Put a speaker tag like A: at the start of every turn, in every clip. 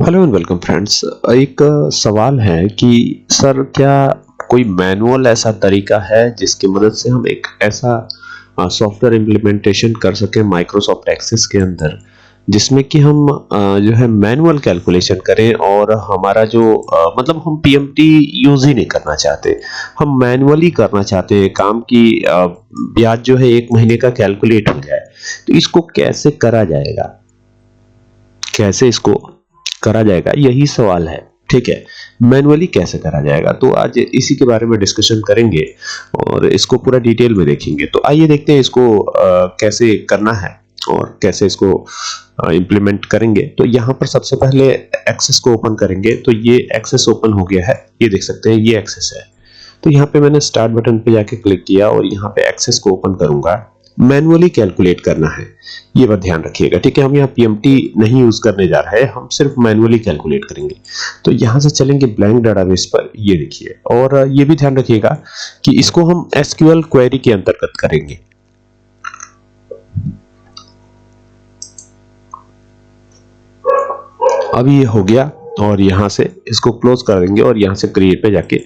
A: Hello and welcome friends. एक सवाल है कि सर क्या कोई मैनुअल ऐसा तरीका है जिसकी मदद से हम एक ऐसा सॉफ्टवेयर इम्प्लीमेंटेशन कर सकें माइक्रोसॉफ्ट एक्सेस के अंदर जिसमें कि हम जो है मैनुअल कैलकुलेशन करें और हमारा जो मतलब हम पीएमटी यूज ही नहीं करना चाहते, हम मैनुअली करना चाहते हैं काम की ब्याज जो है 1 महीने का कैलकुलेट हो जाए। तो इसको कैसे करा जाएगा, कैसे इसको करा जाएगा, यही सवाल है। ठीक है, मैनुअली कैसे करा जाएगा, तो आज इसी के बारे में डिस्कशन करेंगे और इसको पूरा डिटेल में देखेंगे। तो आइए देखते हैं इसको कैसे करना है और कैसे इसको इंप्लीमेंट करेंगे। तो यहाँ पर सबसे पहले एक्सेस को ओपन करेंगे। तो ये एक्सेस ओपन हो गया है, ये देख सकते हैं ये एक्सेस है। तो यहाँ पे मैंने स्टार्ट बटन पे जाके क्लिक किया और यहाँ पे एक्सेस को ओपन करूंगा। मैनुअली कैलकुलेट करना है, ये बात ध्यान रखिएगा। ठीक है, हम यहाँ पीएमटी नहीं यूज करने जा रहे हैं, हम सिर्फ मैनुअली कैलकुलेट करेंगे। तो यहाँ से चलेंगे ब्लैंक डेटाबेस पर, ये देखिए। और ये भी ध्यान रखिएगा कि इसको हम एसक्यूएल क्वेरी के अंतर्गत करेंगे। अब ये हो गया और यहाँ से इसको क्लोज कर देंगे और यहाँ से क्रिएट पे जाके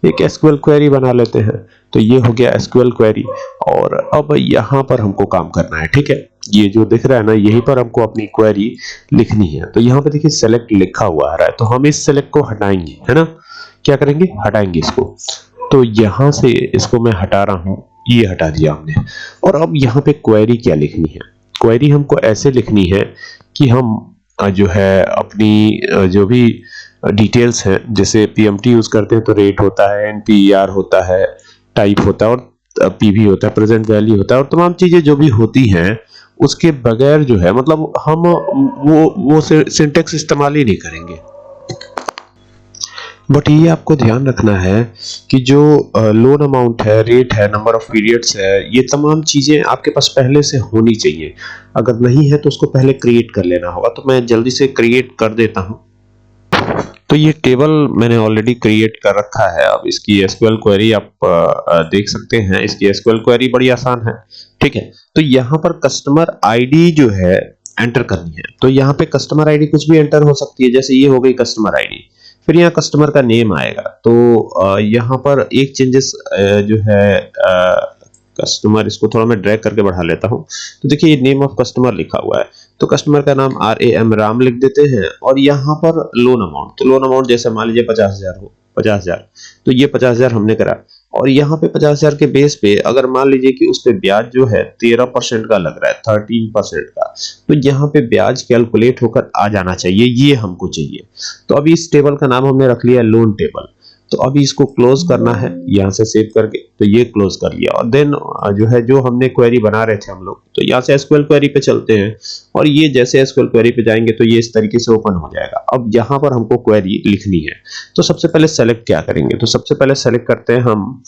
A: एक एसक्यूएल क्वेरी बना लेते हैं। तो ये हो गया एसक्यूएल क्वेरी और अब यहाँ पर हमको काम करना है। ठीक है, ये जो दिख रहा है ना, यहीं पर हमको अपनी क्वेरी लिखनी है। तो यहाँ पे देखिए सेलेक्ट लिखा हुआ आ रहा है, तो हम इस सेलेक्ट को हटाएंगे, है ना। क्या करेंगे, हटाएंगे इसको। तो यहाँ से इसको मैं हटा रहा हूँ, ये हटा दिया हमने। और अब यहाँ पे क्वेरी क्या लिखनी है, क्वेरी हमको ऐसे लिखनी है कि हम जो है अपनी जो भी डिटेल्स हैं, जैसे पीएमटी यूज करते हैं तो रेट होता है, एनपीईआर होता है, टाइप होता है और पीवी होता है, प्रेजेंट वैल्यू होता है, और तमाम चीजें जो भी होती हैं उसके बगैर जो है मतलब हम वो सिंटेक्स इस्तेमाल ही नहीं करेंगे। बट ये आपको ध्यान रखना है कि जो लोन अमाउंट है, रेट है, नंबर ऑफ पीरियड्स है, ये तमाम चीजें आपके पास पहले से होनी चाहिए। अगर नहीं है तो उसको पहले क्रिएट कर लेना होगा। तो मैं जल्दी से क्रिएट कर देता हूं। तो ये टेबल मैंने ऑलरेडी क्रिएट कर रखा है। अब इसकी एसक्यूएल क्वेरी आप देख सकते हैं। इसकी एसक्यूएल क्वेरी बड़ी आसान है। ठीक है, तो यहाँ पर कस्टमर आईडी जो है एंटर करनी है। तो यहाँ पे कस्टमर आईडी कुछ भी एंटर हो सकती है, जैसे ये हो गई कस्टमर आईडी। फिर यहाँ कस्टमर का नेम आएगा। तो यहाँ पर एक चेंजेस जो है कस्टमर, इसको थोड़ा मैं ड्रैग करके बढ़ा लेता हूँ। तो देखिए ये नेम ऑफ कस्टमर लिखा हुआ है, तो कस्टमर का नाम RAM राम लिख देते हैं। और यहाँ पर लोन अमाउंट, तो लोन अमाउंट जैसे मान लीजिए 50,000 हो, 50,000, तो ये 50,000 हमने करा। और यहाँ पे 50,000 के बेस पे अगर मान लीजिए कि उस पे ब्याज जो है 13% का लग रहा है, 13% का, तो यहाँ पे ब्याज कैलकुलेट होकर आ जाना चाहिए, ये हमको चाहिए। तो अभी इस टेबल का नाम हमने रख लिया लोन टेबल। तो अभी इसको क्लोज करना है यहाँ से सेव करके, तो ये क्लोज कर लिया। और देन जो है जो हमने क्वेरी बना रहे थे हम लोग, तो यहाँ से एसक्यूएल क्वेरी पे चलते हैं। और ये जैसे एसक्यूएल क्वेरी पे जाएंगे तो ये इस तरीके से ओपन हो जाएगा। अब यहाँ पर हमको क्वेरी लिखनी है। तो सबसे पहले सेलेक्ट क्या करेंगे, तो सबसे पहले सेलेक्ट करते हैं हम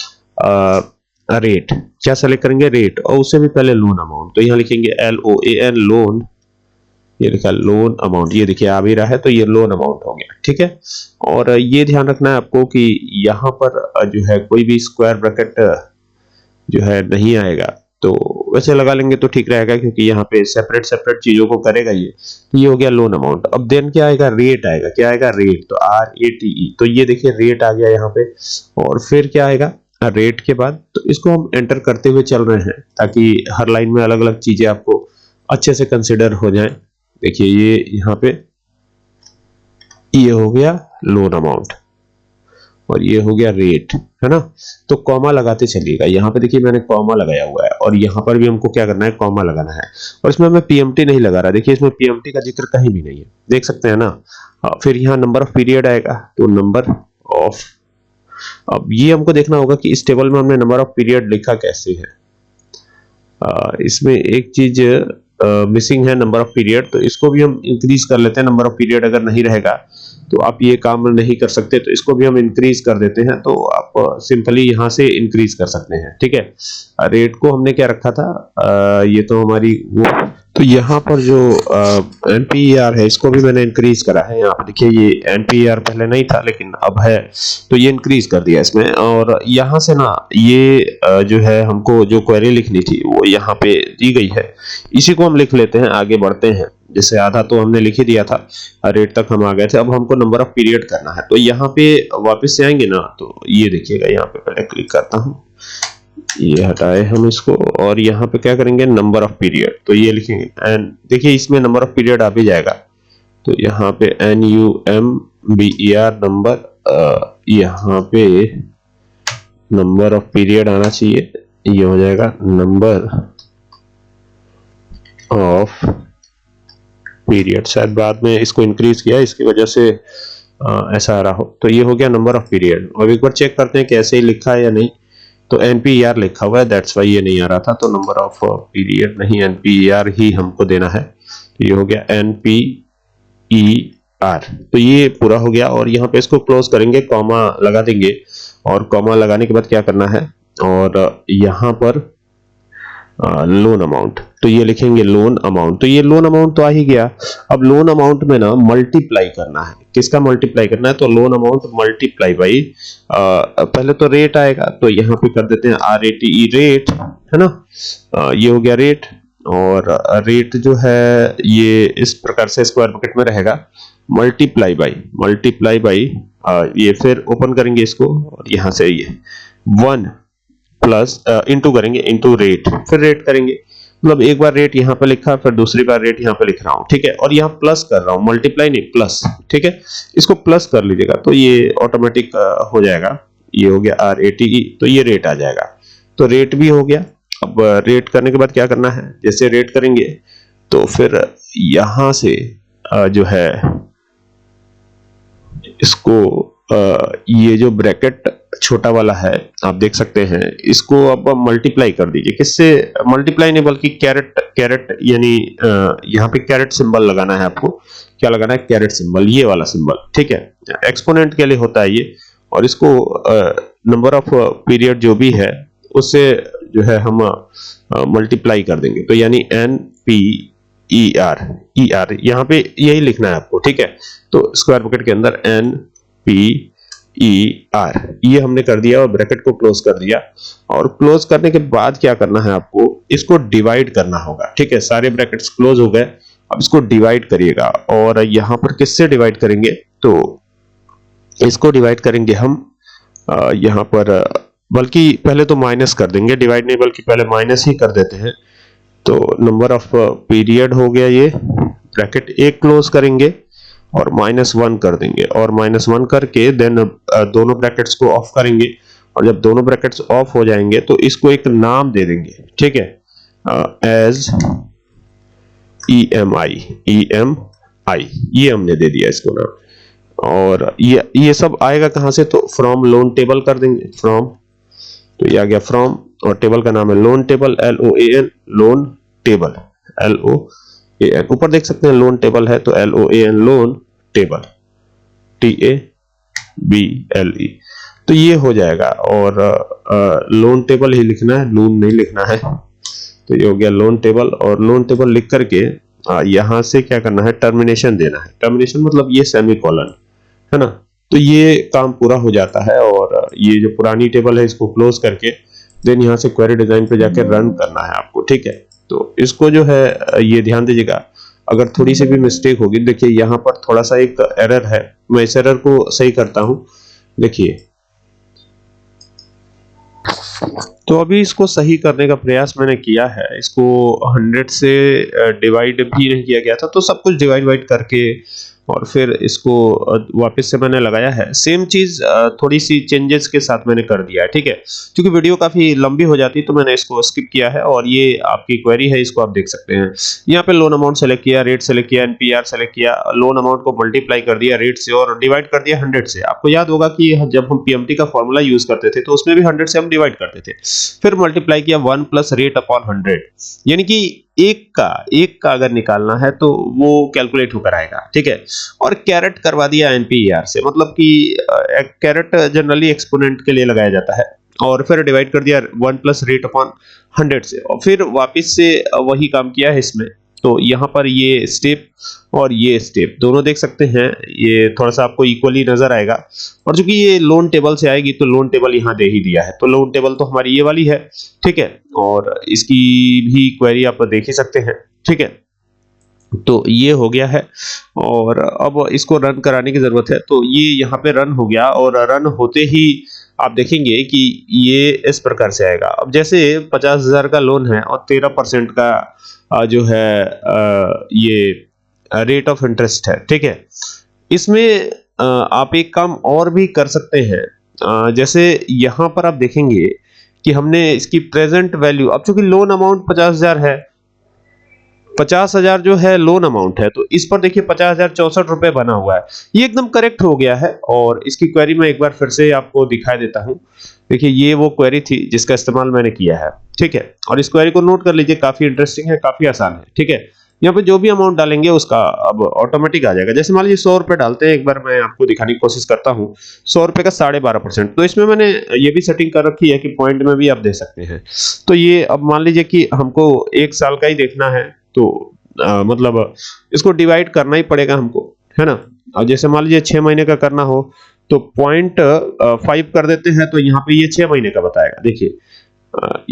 A: रेट। क्या सेलेक्ट करेंगे, रेट। और उससे भी पहले लोन अमाउंट, तो यहाँ लिखेंगे LOAN लोन, ये लिखा लोन अमाउंट, ये देखिए आ भी रहा है, तो ये लोन अमाउंट हो गया। ठीक है, और ये ध्यान रखना है आपको कि यहाँ पर जो है कोई भी स्क्वायर ब्रैकेट जो है नहीं आएगा। तो वैसे लगा लेंगे तो ठीक रहेगा, क्योंकि यहाँ पे सेपरेट सेपरेट चीजों को करेगा ये हो गया लोन अमाउंट। अब देन क्या आएगा, रेट आएगा। क्या आएगा, रेट, तो RATE, तो ये देखिए रेट आ गया यहाँ पे। और फिर क्या आएगा, रेट के बाद, तो इसको हम एंटर करते हुए चल रहे हैं ताकि हर लाइन में अलग अलग चीजें आपको अच्छे से कंसिडर हो जाए। देखिए ये यहाँ पे ये हो गया लोन अमाउंट और ये हो गया रेट, है ना। तो कॉमा लगाते चलिएगा। यहाँ पे देखिए मैंने कॉमा लगाया हुआ है और यहाँ पर भी हमको क्या करना है, कॉमा लगाना है। और इसमें मैं पीएमटी नहीं लगा रहा, देखिए इसमें पीएमटी का जिक्र कहीं भी नहीं है, देख सकते हैं ना। फिर यहाँ नंबर ऑफ पीरियड आएगा, तो नंबर ऑफ, अब ये हमको देखना होगा कि इस टेबल में हमने नंबर ऑफ पीरियड लिखा कैसे है। इसमें एक चीज मिसिंग है, नंबर ऑफ पीरियड, तो इसको भी हम इंक्रीज कर लेते हैं। नंबर ऑफ पीरियड अगर नहीं रहेगा तो आप ये काम नहीं कर सकते, तो इसको भी हम इंक्रीज कर देते हैं। तो आप सिंपली यहाँ से इंक्रीज कर सकते हैं। ठीक है, रेट को हमने क्या रखा था, ये तो हमारी वो, तो यहाँ पर जो NPER है इसको भी मैंने इंक्रीज करा है। यहाँ पे देखिए ये NPER पहले नहीं था लेकिन अब है, तो ये इंक्रीज कर दिया इसमें। और यहाँ से ना ये जो है हमको जो क्वेरी लिखनी थी वो यहाँ पे दी गई है, इसी को हम लिख लेते हैं, आगे बढ़ते हैं। जैसे आधा तो हमने लिख ही दिया था, रेट तक हम आ गए थे, अब हमको नंबर ऑफ पीरियड करना है। तो यहाँ पे वापस से आएंगे ना, तो ये देखिएगा यहाँ पे पहले क्लिक करता हूँ, ये हटाए हम इसको, और यहाँ पे क्या करेंगे नंबर ऑफ पीरियड, तो ये लिखेंगे एंड देखिए इसमें नंबर ऑफ पीरियड आ भी जाएगा। तो यहाँ पे NUMBER नंबर, यहाँ पे नंबर ऑफ पीरियड आना चाहिए, ये हो जाएगा नंबर ऑफ पीरियड। शायद बाद में इसको इंक्रीज किया इसकी वजह से ऐसा आ रहा हो। तो ये हो गया नंबर ऑफ पीरियड। और एक बार चेक करते हैं कि ऐसे ही लिखा है या नहीं, तो NPER लिखा हुआ है, दैट्स वाई ये नहीं आ रहा था। तो नंबर ऑफ पीरियड नहीं, NPER ही हमको देना है। तो ये हो गया NPER, तो ये पूरा हो गया। और यहाँ पे इसको क्लोज करेंगे, कॉमा लगा देंगे, और कॉमा लगाने के बाद क्या करना है, और यहाँ पर लोन अमाउंट, तो ये लिखेंगे लोन अमाउंट। तो ये लोन अमाउंट तो आ ही गया। अब लोन अमाउंट में ना मल्टीप्लाई करना है, किसका मल्टीप्लाई करना है, तो लोन अमाउंट मल्टीप्लाई बाई, पहले तो रेट आएगा, तो यहाँ पे कर देते हैं RATE, रेट है ना, ये हो गया रेट। और रेट जो है ये इस प्रकार से स्क्वायर ब्रैकेट में रहेगा, मल्टीप्लाई बाई, ये फिर ओपन करेंगे इसको, और यहाँ से ये 1 प्लस इंटू करेंगे, इंटू रेट, फिर रेट करेंगे। मतलब एक बार रेट यहाँ पे लिखा, फिर दूसरी बार रेट यहाँ पे लिख रहा हूँ, ठीक है। और यहाँ प्लस कर रहा हूँ, मल्टीप्लाई नहीं प्लस, ठीक है। इसको प्लस कर लीजिएगा तो ये ऑटोमेटिक हो जाएगा। ये हो गया RATE, तो ये रेट आ जाएगा। तो रेट भी हो गया। अब रेट करने के बाद क्या करना है, जैसे रेट करेंगे तो फिर यहाँ से जो है इसको ये जो ब्रैकेट छोटा वाला है आप देख सकते हैं, इसको अब मल्टीप्लाई कर दीजिए। किससे मल्टीप्लाई नहीं बल्कि कैरेट यानी यहाँ पे कैरेट सिंबल लगाना है आपको। क्या लगाना है, कैरेट सिंबल, ये वाला सिंबल, ठीक है। एक्सपोनेंट के लिए होता है ये। और इसको नंबर ऑफ पीरियड जो भी है उससे जो है हम मल्टीप्लाई कर देंगे। तो यानी NPER, यहाँ पे यही लिखना है आपको, ठीक है। तो स्क्वायर ब्रैकेट के अंदर NPER, ये हमने कर दिया और ब्रैकेट को क्लोज कर दिया। और क्लोज करने के बाद क्या करना है आपको, इसको डिवाइड करना होगा, ठीक है। सारे ब्रैकेट्स क्लोज हो गए, अब इसको डिवाइड करिएगा। और यहाँ पर किससे डिवाइड करेंगे, तो इसको डिवाइड करेंगे हम यहाँ पर, बल्कि पहले तो माइनस कर देंगे, डिवाइड नहीं बल्कि पहले माइनस ही कर देते हैं। तो नंबर ऑफ पीरियड हो गया, ये ब्रैकेट एक क्लोज करेंगे और -1 कर देंगे, और -1 करके देन दोनों ब्रैकेट्स को ऑफ करेंगे। और जब दोनों ब्रैकेट्स ऑफ हो जाएंगे तो इसको एक नाम दे देंगे, ठीक है, एज EMI, ये हमने दे दिया इसको नाम। और ये सब आएगा कहां से, तो फ्रॉम लोन टेबल कर देंगे, फ्रॉम, तो ये आ गया फ्रॉम, और टेबल का नाम है loan table, LOAN, loan table, LOAN। ऊपर देख सकते हैं लोन टेबल है, तो LOAN, लोन टेबल, TABLE, तो ये हो जाएगा। और लोन टेबल ही लिखना है, लोन नहीं लिखना है। तो ये हो गया लोन टेबल। और लोन टेबल लिख करके यहां से क्या करना है, टर्मिनेशन देना है। टर्मिनेशन मतलब ये सेमीकोलन है ना। तो ये काम पूरा हो जाता है। और ये जो पुरानी टेबल है इसको क्लोज करके देन यहाँ से क्वेरी डिजाइन पे जाके रन करना है आपको, ठीक है। तो इसको जो है ये ध्यान दीजिएगा, अगर थोड़ी सी भी मिस्टेक होगी, देखिए यहाँ पर थोड़ा सा एक एरर है, मैं इस एरर को सही करता हूं। देखिए, तो अभी इसको सही करने का प्रयास मैंने किया है। इसको 100 से डिवाइड भी नहीं किया गया था, तो सब कुछ डिवाइड करके और फिर इसको वापस से मैंने लगाया है। सेम चीज थोड़ी सी चेंजेस के साथ मैंने कर दिया है, ठीक है। क्योंकि वीडियो काफी लंबी हो जाती तो मैंने इसको स्किप किया है। और ये आपकी क्वेरी है, इसको आप देख सकते हैं। यहाँ पे लोन अमाउंट सेलेक्ट किया, रेट सेलेक्ट किया, NPR सेलेक्ट किया, लोन अमाउंट को मल्टीप्लाई कर दिया रेट से और डिवाइड कर दिया 100 से। आपको याद होगा कि जब हम PMT का फॉर्मूला यूज करते थे तो उसमें भी 100 से हम डिवाइड करते थे, फिर मल्टीप्लाई किया 1 प्लस रेट अपॉन 100, यानी कि एक का अगर निकालना है तो वो कैलकुलेट होकर आएगा, ठीक है। और कैरेट करवा दिया NPER से, मतलब कि कैरेट जनरली एक्सपोनेंट के लिए लगाया जाता है। और फिर डिवाइड कर दिया 1 प्लस रेट अपॉन 100 से, और फिर वापस से वही काम किया है इसमें। तो यहाँ पर ये स्टेप और ये स्टेप दोनों देख सकते हैं, ये थोड़ा सा आपको इक्वली नजर आएगा। और चूंकि ये लोन टेबल से आएगी तो लोन टेबल यहाँ दे ही दिया है, तो लोन टेबल तो हमारी ये वाली है, ठीक है। और इसकी भी क्वेरी आप देख ही सकते हैं, ठीक है। तो ये हो गया है और अब इसको रन कराने की जरूरत है। तो ये यहाँ पे रन हो गया और रन होते ही आप देखेंगे कि ये इस प्रकार से आएगा। अब जैसे 50,000 का लोन है और 13% का जो है ये रेट ऑफ इंटरेस्ट है, ठीक है। इसमें आप एक काम और भी कर सकते हैं। जैसे यहाँ पर आप देखेंगे कि हमने इसकी प्रेजेंट वैल्यू, अब चूंकि लोन अमाउंट 50,000 है, 50,000 जो है लोन अमाउंट है, तो इस पर देखिए 50,064 रुपए बना हुआ है, ये एकदम करेक्ट हो गया है। और इसकी क्वेरी मैं एक बार फिर से आपको दिखा देता हूं। देखिए ये वो क्वेरी थी जिसका इस्तेमाल मैंने किया है, ठीक है। और इस क्वेरी को नोट कर लीजिए, काफी इंटरेस्टिंग है, काफी आसान है, ठीक है। यहाँ पे जो भी अमाउंट डालेंगे उसका अब ऑटोमेटिक आ जाएगा। जैसे मान लीजिए 100 रुपए डालते हैं, एक बार मैं आपको दिखाने की कोशिश करता हूँ। 100 रुपए का 12.5%, तो इसमें मैंने ये भी सेटिंग कर रखी है कि पॉइंट में भी आप दे सकते हैं। तो ये अब मान लीजिए कि हमको 1 साल का ही देखना है, तो मतलब इसको डिवाइड करना ही पड़ेगा हमको, है ना। और जैसे मान लीजिए 6 महीने का करना हो तो 0.5 कर देते हैं, तो यहाँ पे ये 6 महीने का बताएगा। देखिए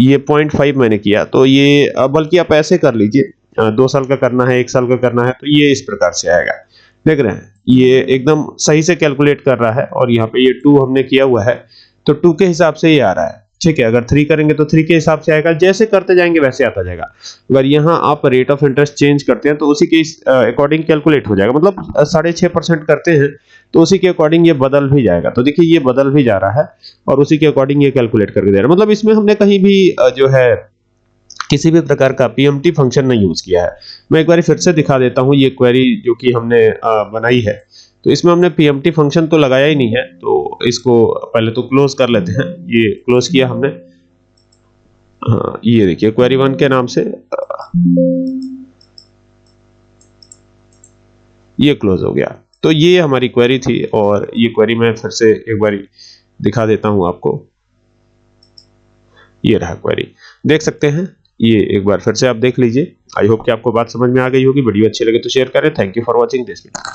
A: ये 0.5 मैंने किया, तो ये बल्कि आप ऐसे कर लीजिए, 2 साल का करना है, 1 साल का करना है, तो ये इस प्रकार से आएगा। देख रहे हैं ये एकदम सही से कैलकुलेट कर रहा है। और यहाँ पे ये 2 हमने किया हुआ है, तो 2 के हिसाब से ये आ रहा है, ठीक है। अगर 3 करेंगे तो 3 के हिसाब से आएगा, जैसे करते जाएंगे वैसे आता जाएगा। अगर यहाँ आप रेट ऑफ इंटरेस्ट चेंज करते हैं तो उसी के अकॉर्डिंग कैलकुलेट हो जाएगा। मतलब 6.5% करते हैं तो उसी के अकॉर्डिंग ये बदल भी जाएगा। तो देखिए ये बदल भी जा रहा है और उसी के अकॉर्डिंग ये कैलकुलेट करके दे रहा है। मतलब इसमें हमने कहीं भी जो है किसी भी प्रकार का पीएमटी फंक्शन नहीं यूज किया है। मैं एक बार फिर से दिखा देता हूँ ये क्वेरी जो कि हमने बनाई है। तो इसमें हमने पीएमटी फंक्शन तो लगाया ही नहीं है, तो इसको पहले तो क्लोज कर लेते हैं। ये क्लोज किया हमने, हाँ ये देखिए क्वेरी 1 के नाम से ये क्लोज हो गया। तो ये हमारी क्वेरी थी और ये क्वेरी मैं फिर से एक बार दिखा देता हूं आपको। ये रहा क्वेरी, देख सकते हैं। ये एक बार फिर से आप देख लीजिए। आई होप कि आपको बात समझ में आ गई होगी। वीडियो अच्छी लगे तो शेयर करें। Thank you for watching this video.